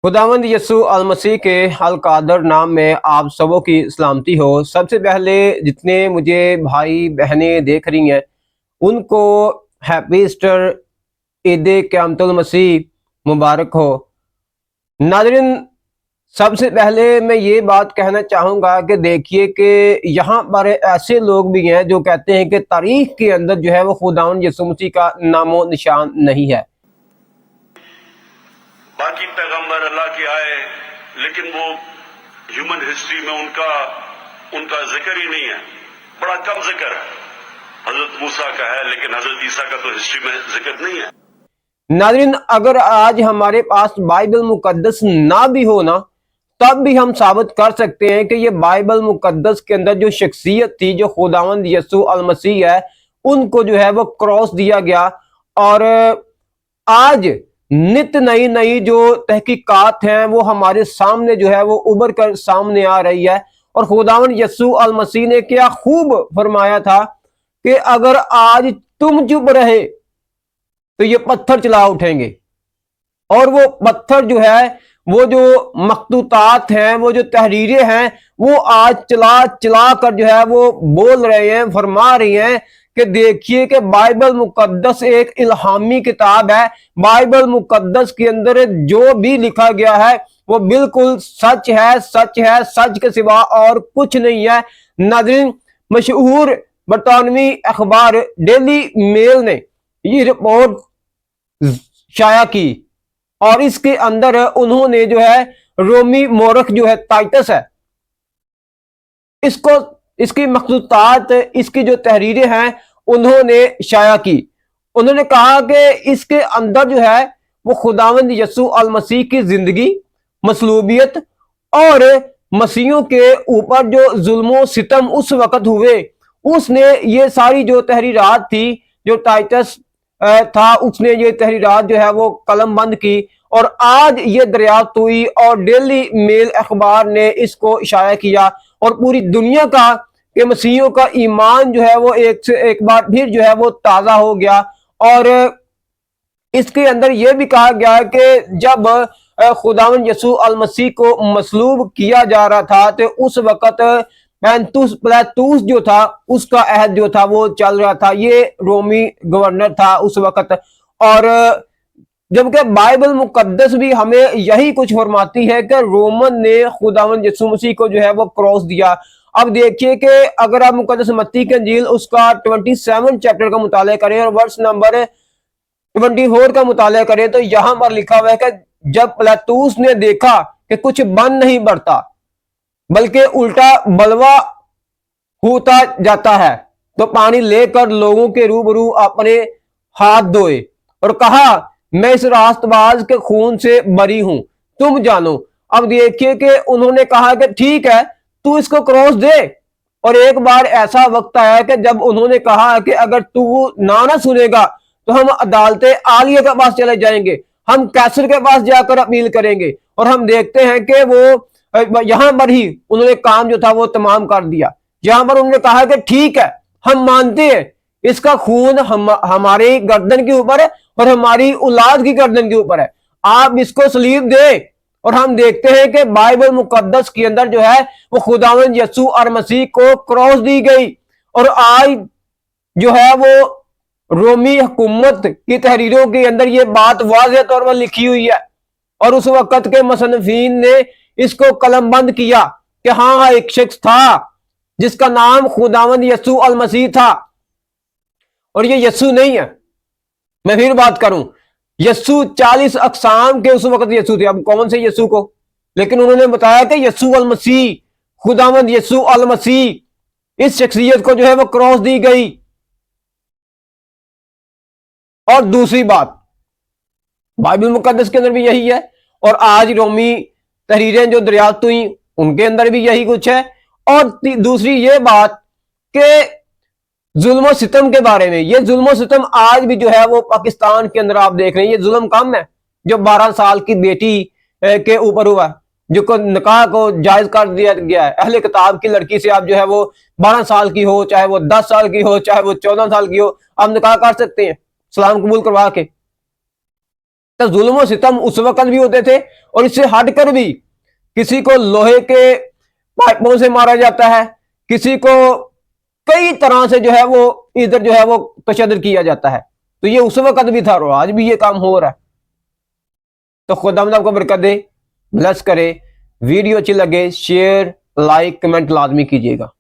खुदावंद यसु अलमसीह के अल कादर नाम में आप सबों की सलामती हो। सबसे पहले जितने मुझे भाई बहनें देख रही हैं उनको हैप्पी ईस्टर, ईद क़यामतुल मसीह मुबारक हो। नाज़रीन, सबसे पहले मैं ये बात कहना चाहूँगा कि देखिए कि यहाँ पर ऐसे लोग भी हैं जो कहते हैं कि तारीख के अंदर जो है वो खुदावंद यसु मसीह का नामो निशान नहीं है। बाकी पैगंबर अल्लाह के आए लेकिन वो ह्यूमन हिस्ट्री में उनका जिक्र ही नहीं है, बड़ा कम जिक्र है। हजरत मूसा का है लेकिन हजरत ईसा का तो हिस्ट्री में जिक्र नहीं है। नाज़रीन, अगर आज हमारे पास बाइबल मुकद्दस ना भी हो ना, तब भी हम साबित कर सकते हैं कि ये बाइबल मुकद्दस के अंदर जो शख्सियत थी, जो खुदावंद यसु अल मसीह है, उनको जो है वो क्रॉस दिया गया। और आज नित नई नई जो तहकीकात हैं वो हमारे सामने जो है वो उभर कर सामने आ रही है। और खुदावंद यसु अल मसीह ने क्या खूब फरमाया था कि अगर आज तुम चुप रहे तो ये पत्थर चला उठेंगे। और वो पत्थर जो है, वो जो मखतूतात हैं, वो जो तहरीरें हैं, वो आज चला चला कर जो है वो बोल रहे हैं, फरमा रही हैं कि देखिए कि बाइबल मुकद्दस एक इल्हामी किताब है। बाइबल मुकद्दस के अंदर जो भी लिखा गया है वो बिल्कुल सच है, सच है, सच के सिवा और कुछ नहीं है। नाज़रीन, मशहूर बरतानवी अखबार डेली मेल ने ये रिपोर्ट शाया की और इसके अंदर उन्होंने जो है रोमी मोरख जो है टाइटस है, इसकी मखसूतात, इसकी जो तहरीरें हैं उन्होंने शाया की। उन्होंने कहा कि इसके अंदर जो है वो खुदावंद यसु अल मसीह की जिंदगी, मसलूबियत और मसीहों के ऊपर जो जुल्म सितम उस वक्त हुए, उसने ये सारी जो तहरीरात थी, जो टाइटस था, उसने ये तहरीरात जो है वो कलम बंद की। और आज ये दरियाफ्त हुई और डेली मेल अखबार ने इसको इशारा किया और पूरी दुनिया का कि मसीहियों का ईमान जो है वो एक से एक बार फिर जो है वो ताज़ा हो गया। और इसके अंदर यह भी कहा गया है कि जब खुदावंद यसु अल मसीह को मसलूब किया जा रहा था तो उस वक्त पिलातुस जो था, उसका अहद जो था वो चल रहा था। ये रोमी गवर्नर था उस वक्त। और जबकि बाइबल मुकद्दस भी हमें यही कुछ फरमाती है कि रोमन ने खुदावंद यसु मसीह को जो है वो क्रॉस दिया। अब देखिए कि अगर आप मुकद्दस मत्ती की इंजील उसका 27 चैप्टर का मुताला करें और वर्स नंबर 24 का मुताला करें तो यहां पर लिखा हुआ है कि जब पिलातुस ने देखा कि कुछ बन नहीं बढ़ता बल्कि उल्टा बलवा होता जाता है, तो पानी लेकर लोगों के रूबरू अपने हाथ धोए और कहा, मैं इस रास्तबाज के खून से बरी हूं, तुम जानो। अब देखिए कि उन्होंने कहा कि ठीक है, तू इसको क्रॉस दे। और एक बार ऐसा वक्त आया कि जब उन्होंने कहा कि अगर तू ना सुनेगा तो हम अदालते आलिया के पास चले जाएंगे, हम कैसर के पास जाकर अपील करेंगे। और हम देखते हैं कि वो यहां पर ही उन्होंने काम जो था वो तमाम कर दिया। यहां पर उन्होंने कहा कि ठीक है, हम मानते हैं इसका खून हमारी गर्दन के ऊपर है और हमारी औलाद की गर्दन के ऊपर है, आप इसको सलीब दे। और हम देखते हैं कि बाइबल मुकद्दस के अंदर जो है वो खुदावंद यसु और मसीह को क्रॉस दी गई। और आज जो है वो रोमी हुकूमत की तहरीरों के अंदर ये बात वाज़ेह तौर पर लिखी हुई है और उस वक्त के मुसन्निफीन ने इसको कलमबंद किया कि हाँ, एक शख्स था जिसका नाम खुदावंद यसु अल मसीह था और ये यसु नहीं है। मैं फिर बात करूं, यसु 40 अक़साम के उस वक्त यसु थे, अब कौन से यसु को, लेकिन उन्होंने बताया कि यसु अल मसीह, खुदावंद यसु अल मसीह, इस शख्सियत को जो है वो क्रॉस दी गई। और दूसरी बात, बाइबल मुकद्दस के अंदर भी यही है और आज रोमी तहरीरें जो दरियाफ्त हुई उनके अंदर भी यही कुछ है। और दूसरी ये बात कि जुल्म सितम के बारे में, ये जुल्म सितम आज भी जो है वो पाकिस्तान के अंदर आप देख रहे हैं। ये जुल्म कम है जो 12 साल की बेटी के ऊपर हुआ, जो निकाह को जायज कर दिया गया है। अहले किताब की लड़की से आप जो है वो 12 साल की हो, चाहे वो 10 साल की हो, चाहे वो 14 साल की हो, आप निकाह कर सकते हैं सलाम कबूल करवा के। तो जुल्म और सितम उस वक्त भी होते थे, और इससे हटकर भी किसी को लोहे के पाइपों से मारा जाता है, किसी को कई तरह से जो है वो इधर जो है वो तशद्दुद किया जाता है। तो ये उस वक्त भी था और आज भी ये काम हो रहा है। तो खुदावंद आपको बरकत दे, ब्लेस करे। वीडियो अच्छी लगे शेयर लाइक कमेंट लाजमी कीजिएगा।